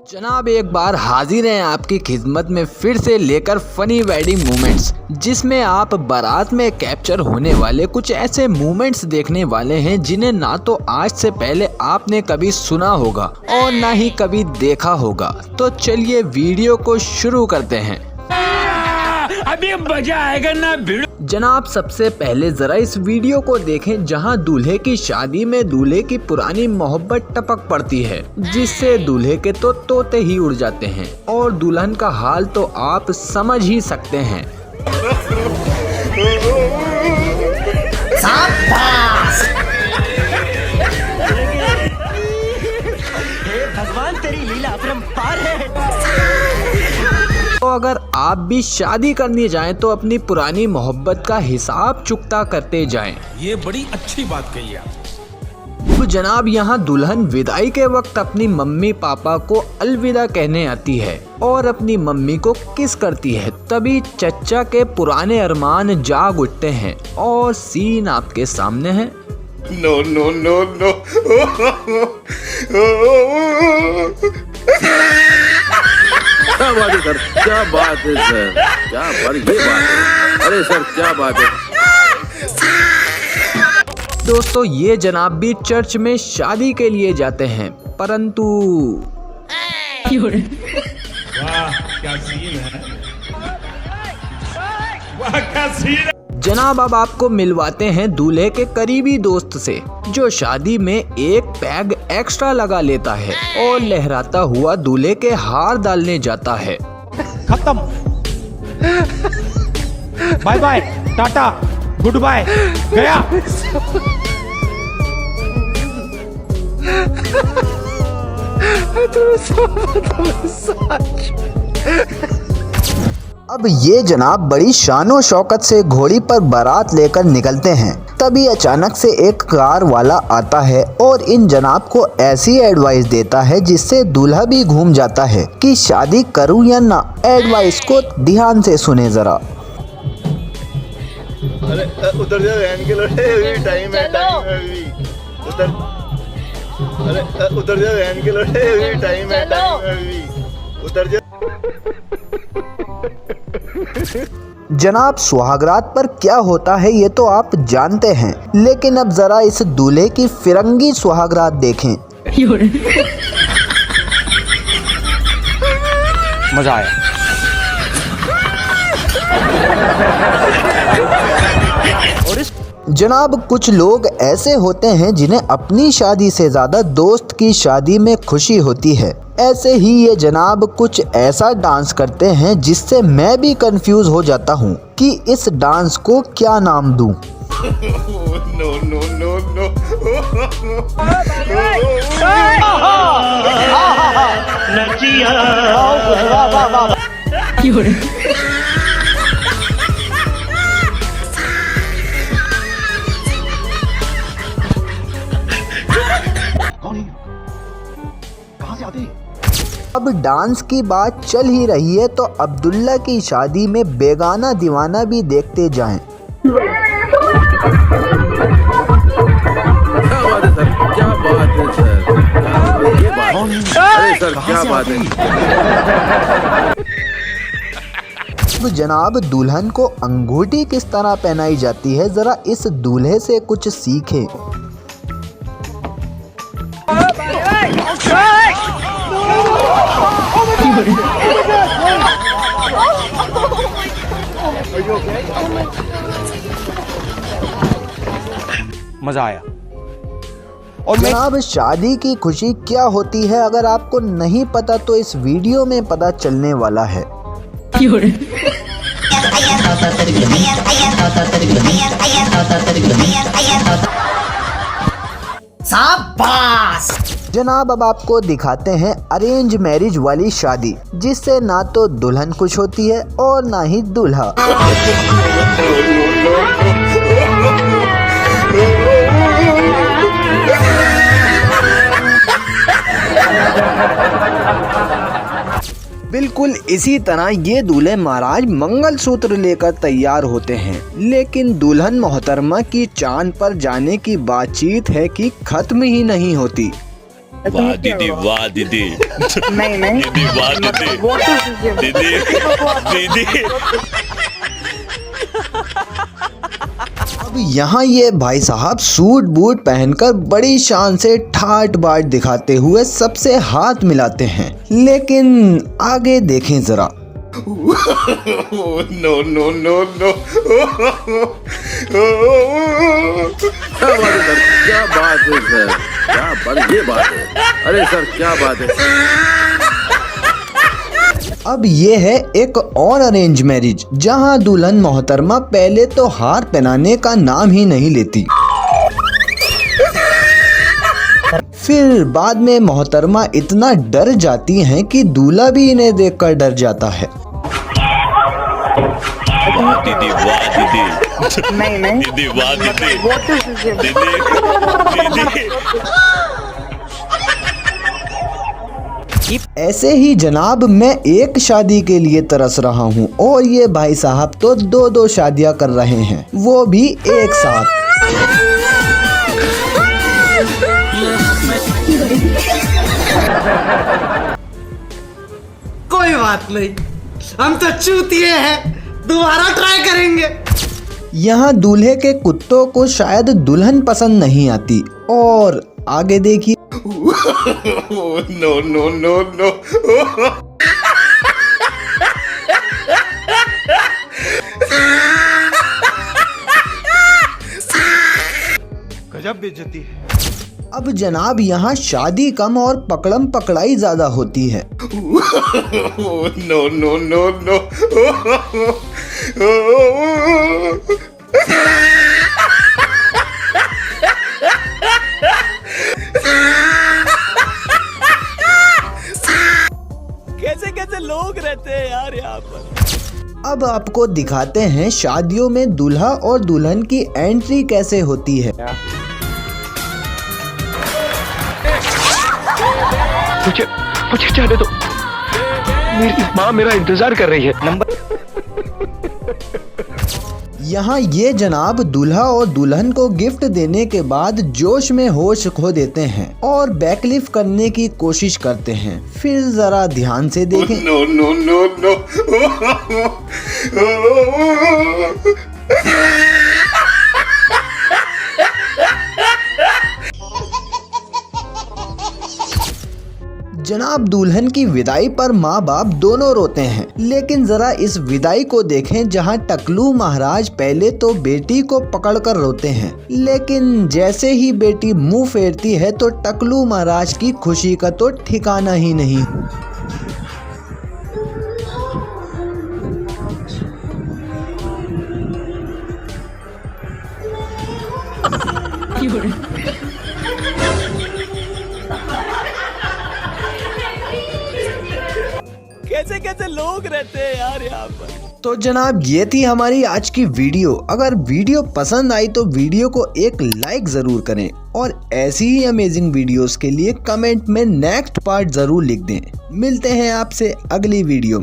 जनाब एक बार हाजिर हैं आपकी खिदमत में फिर से लेकर फनी वेडिंग मोमेंट्स, जिसमें आप बारात में कैप्चर होने वाले कुछ ऐसे मोमेंट्स देखने वाले हैं जिन्हें ना तो आज से पहले आपने कभी सुना होगा और ना ही कभी देखा होगा। तो चलिए वीडियो को शुरू करते हैं। अभी मजा आएगा ना भिड़ो। जनाब सबसे पहले जरा इस वीडियो को देखें जहां दूल्हे की शादी में दूल्हे की पुरानी मोहब्बत टपक पड़ती है, जिससे दूल्हे के तो तोते ही उड़ जाते हैं और दुल्हन का हाल तो आप समझ ही सकते हैं। भगवान तेरी लीला अपरंपार है। तो अगर आप भी शादी करने जाएं तो अपनी पुरानी मोहब्बत का हिसाब चुकता करते जाएं। ये बड़ी अच्छी बात कही आप। तो जनाब यहाँ दुल्हन विदाई के वक्त अपनी मम्मी पापा को अलविदा कहने आती है और अपनी मम्मी को किस करती है। तभी चचा के पुराने अरमान जाग उठते हैं और सीन आपके सामने है। No no no no. क्या बात है सर, क्या बात है सर, क्या पर ये बात है। अरे सर क्या बात है। दोस्तों ये जनाब भी चर्च में शादी के लिए जाते हैं, परंतु वाह क्या सीन है, वाह क्या सीन है। जनाब अब आपको मिलवाते हैं दूल्हे के करीबी दोस्त से, जो शादी में एक पैग एक्स्ट्रा लगा लेता है और लहराता हुआ दूल्हे के हार डालने जाता है। खत्म, bye bye, tata, good bye, गया। अब ये जनाब बड़ी शानो शौकत से घोड़ी पर बारात लेकर निकलते हैं। तभी अचानक से एक कार वाला आता है और इन जनाब को ऐसी एडवाइस देता है जिससे दूल्हा भी घूम जाता है कि शादी करूं या ना। एडवाइस को ध्यान से सुने जरा। अरे उधर जा रहने के लिए टाइम है अभी। उधर अरे उधर जा रहने के लिए टाइम है अभी। उधर जा। जनाब सुहागरात पर क्या होता है ये तो आप जानते हैं, लेकिन अब जरा इस दूल्हे की फिरंगी सुहागरात देखें। मजा आया। जनाब कुछ लोग ऐसे होते हैं जिन्हें अपनी शादी से ज्यादा दोस्त की शादी में खुशी होती है। ऐसे ही ये जनाब कुछ ऐसा डांस करते हैं जिससे मैं भी कंफ्यूज हो जाता हूँ कि इस डांस को क्या नाम दूँ। No no no no. अब डांस की बात चल ही रही है तो अब्दुल्ला की शादी में बेगाना दीवाना भी देखते जाएं। क्या बात है सर, क्या बात है सर, ये बात। अरे सर क्या बात है। तो जनाब दुल्हन को अंगूठी किस तरह पहनाई जाती है, जरा इस दूल्हे से कुछ सीखें। मजा आया। और जनाब शादी की खुशी क्या होती है अगर आपको नहीं पता तो इस वीडियो में पता चलने वाला है। शाबाश। जनाब अब आपको दिखाते हैं अरेंज मैरिज वाली शादी, जिससे ना तो दुल्हन खुश होती है और ना ही दूल्हा। बिल्कुल बिल्कुल इसी तरह ये दूल्हे महाराज मंगलसूत्र लेकर तैयार होते हैं, लेकिन दुल्हन मोहतरमा की चांद पर जाने की बातचीत है कि खत्म ही नहीं होती। वाह दीदी, वाह दीदी, नहीं नहीं दीदी, वाह दीदी, दीदी, दीदी। अब यहाँ ये भाई साहब सूट बूट पहनकर बड़ी शान से ठाट बाट दिखाते हुए सबसे हाथ मिलाते हैं, लेकिन आगे देखें जरा। No no no no. क्या बात है सर, क्या बढ़िया बात है। अरे सर क्या बात है। अब ये है एक और अरेंज मैरिज, जहां दुल्हन मोहतरमा पहले तो हार पहनाने का नाम ही नहीं लेती, फिर बाद में मोहतरमा इतना डर जाती हैं कि दूल्हा भी इन्हें देखकर डर जाता है। वाह दीदी, वाह दीदी, नहीं नहीं दीदी, वाह दीदी, What is this? दीदी, दीदी। ऐसे ही जनाब मैं एक शादी के लिए तरस रहा हूँ और ये भाई साहब तो दो दो शादियाँ कर रहे हैं, वो भी एक साथ। कोई बात नहीं, हम तो चूतिए हैं, दोबारा ट्राई करेंगे। यहाँ दूल्हे के कुत्तों को शायद दुल्हन पसंद नहीं आती, और आगे देखिए। No no no no. गजब बेइज्जती है। अब जनाब यहाँ शादी कम और पकड़म पकड़ाई ज्यादा होती है। No no no no. कैसे कैसे लोग रहते हैं यार यहाँ पर। अब आपको दिखाते हैं शादियों में दूल्हा और दुल्हन की एंट्री कैसे होती है। मुझे जाने दो, मेरी माँ मेरा इंतजार कर रही है। यहाँ ये जनाब दूल्हा और दुल्हन को गिफ्ट देने के बाद जोश में होश खो देते हैं और बैकलिफ्ट करने की कोशिश करते हैं। फिर जरा ध्यान से देखें। No no no no. जनाब दुल्हन की विदाई पर माँ बाप दोनों रोते हैं, लेकिन जरा इस विदाई को देखें जहाँ टकलू महाराज पहले तो बेटी को पकड़कर रोते हैं, लेकिन जैसे ही बेटी मुंह फेरती है तो टकलू महाराज की खुशी का तो ठिकाना ही नहीं। कैसे कैसे लोग रहते हैं यार यहाँ पर। तो जनाब ये थी हमारी आज की वीडियो। अगर वीडियो पसंद आई तो वीडियो को एक लाइक जरूर करें और ऐसी ही अमेजिंग वीडियोस के लिए कमेंट में नेक्स्ट पार्ट जरूर लिख दें। मिलते हैं आपसे अगली वीडियो।